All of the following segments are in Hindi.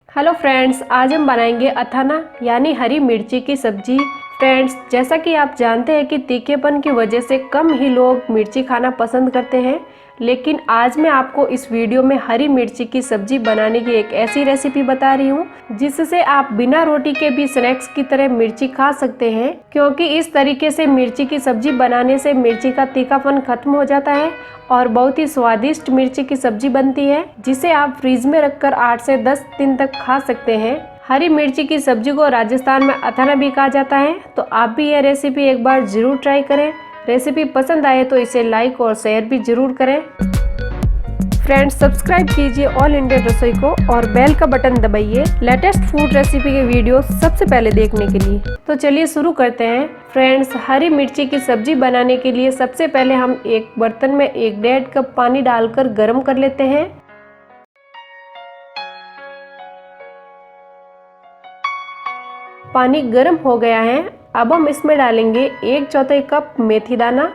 हेलो फ्रेंड्स, आज हम बनाएंगे अथाना यानी हरी मिर्ची की सब्जी। फ्रेंड्स, जैसा कि आप जानते हैं कि तीखेपन की वजह से कम ही लोग मिर्ची खाना पसंद करते हैं, लेकिन आज मैं आपको इस वीडियो में हरी मिर्ची की सब्जी बनाने की एक ऐसी रेसिपी बता रही हूँ जिससे आप बिना रोटी के भी स्नैक्स की तरह मिर्ची खा सकते हैं। क्योंकि इस तरीके से मिर्ची की सब्जी बनाने से मिर्ची का तीखापन खत्म हो जाता है और बहुत ही स्वादिष्ट मिर्ची की सब्जी बनती है, जिसे आप फ्रीज में रखकर 8 से 10 दिन तक खा सकते हैं। हरी मिर्ची की सब्जी को राजस्थान में अथाना भी कहा जाता है, तो आप भी यह रेसिपी एक बार जरूर ट्राई करें। रेसिपी पसंद आए तो इसे लाइक और शेयर भी जरूर करें। फ्रेंड्स, सब्सक्राइब कीजिए ऑल इंडिया रसोई को और बेल का बटन दबाइए लेटेस्ट फूड रेसिपी के वीडियो सबसे पहले देखने के लिए। तो चलिए शुरू करते हैं। फ्रेंड्स, हरी मिर्ची की सब्जी बनाने के लिए सबसे पहले हम एक बर्तन में 1.5 कप पानी डालकर गर्म कर लेते हैं। पानी गर्म हो गया है। अब हम इसमें डालेंगे 1/4 कप मेथी दाना।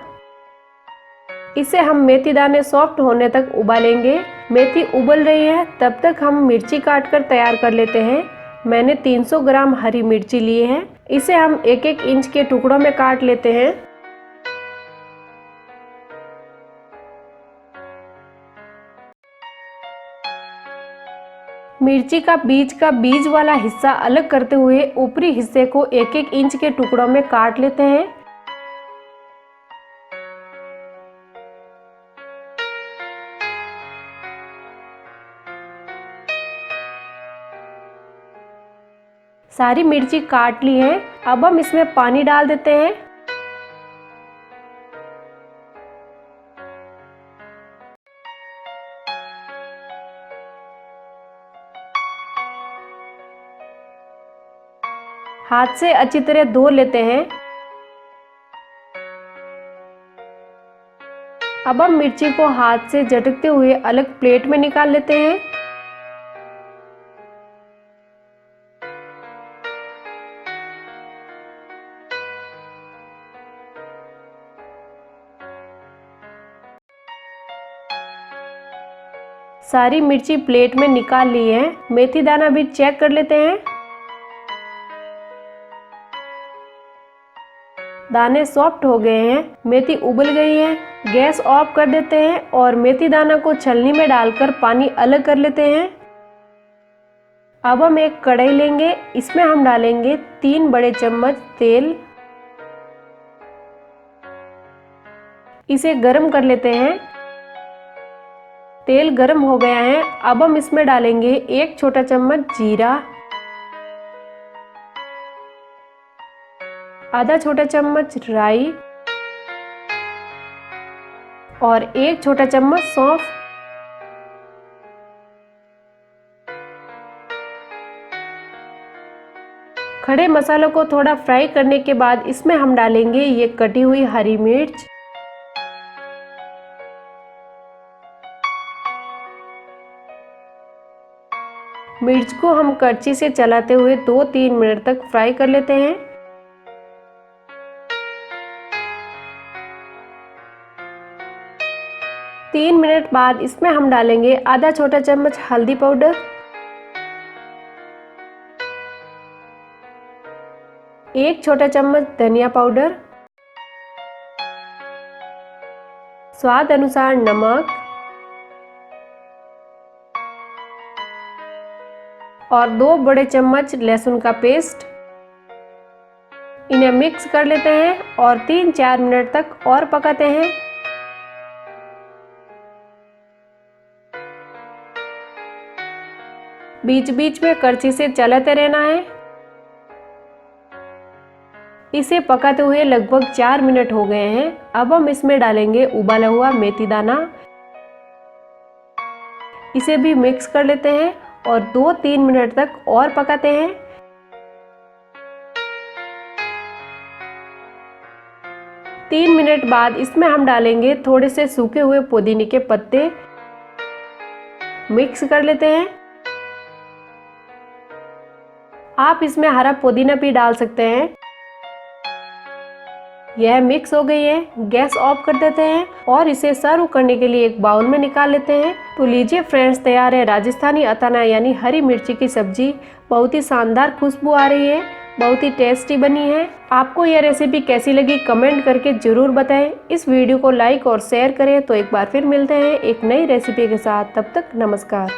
इसे हम मेथी दाने सॉफ्ट होने तक उबालेंगे। मेथी उबल रही है, तब तक हम मिर्ची काट कर तैयार कर लेते हैं। मैंने 300 ग्राम हरी मिर्ची लिए हैं। इसे हम 1-1 इंच के टुकड़ों में काट लेते हैं। मिर्ची का बीज वाला हिस्सा अलग करते हुए ऊपरी हिस्से को 1-1 इंच के टुकड़ों में काट लेते हैं। सारी मिर्ची काट ली है। अब हम इसमें पानी डाल देते हैं। हाथ से अच्छी तरह धो लेते हैं। अब हम मिर्ची को हाथ से झटकते हुए अलग प्लेट में निकाल लेते हैं। सारी मिर्ची प्लेट में निकाल ली है। मेथी दाना भी चेक कर लेते हैं। दाने सॉफ्ट हो गए हैं, मेथी उबल गई है। गैस ऑफ कर देते हैं और मेथी दाना को छलनी में डालकर पानी अलग कर लेते हैं। अब हम एक कढ़ाई लेंगे। इसमें हम डालेंगे 3 बड़े चम्मच तेल। इसे गरम कर लेते हैं। तेल गरम हो गया है। अब हम इसमें डालेंगे 1 छोटा चम्मच जीरा, आधा छोटा चम्मच राई और 1 छोटा चम्मच सौंफ। खड़े मसालों को थोड़ा फ्राई करने के बाद इसमें हम डालेंगे ये कटी हुई हरी मिर्च, मिर्च को हम करछी से चलाते हुए 2-3 मिनट तक फ्राई कर लेते हैं। तीन मिनट बाद इसमें हम डालेंगे आधा छोटा चम्मच हल्दी पाउडर, 1 छोटा चम्मच धनिया पाउडर, स्वाद अनुसार नमक और 2 बड़े चम्मच लहसुन का पेस्ट। इन्हें मिक्स कर लेते हैं और 3-4 मिनट तक और पकाते हैं। बीच बीच में करछी से चलाते रहना है। इसे पकाते हुए लगभग 4 मिनट हो गए हैं। अब हम इसमें डालेंगे उबाला हुआ मेथी दाना। इसे भी मिक्स कर लेते हैं और 2-3 मिनट तक और पकाते हैं। तीन मिनट बाद इसमें हम डालेंगे थोड़े से सूखे हुए पुदीने के पत्ते। मिक्स कर लेते हैं। आप इसमें हरा पुदीना भी डाल सकते हैं। यह मिक्स हो गई है, गैस ऑफ कर देते हैं और इसे सर्व करने के लिए एक बाउल में निकाल लेते हैं। तो लीजिए फ्रेंड्स, तैयार है राजस्थानी अथाना यानी हरी मिर्ची की सब्जी। बहुत ही शानदार खुशबू आ रही है, बहुत ही टेस्टी बनी है। आपको यह रेसिपी कैसी लगी कमेंट करके जरूर बताएं। इस वीडियो को लाइक और शेयर करें। तो एक बार फिर मिलते हैं एक नई रेसिपी के साथ, तब तक नमस्कार।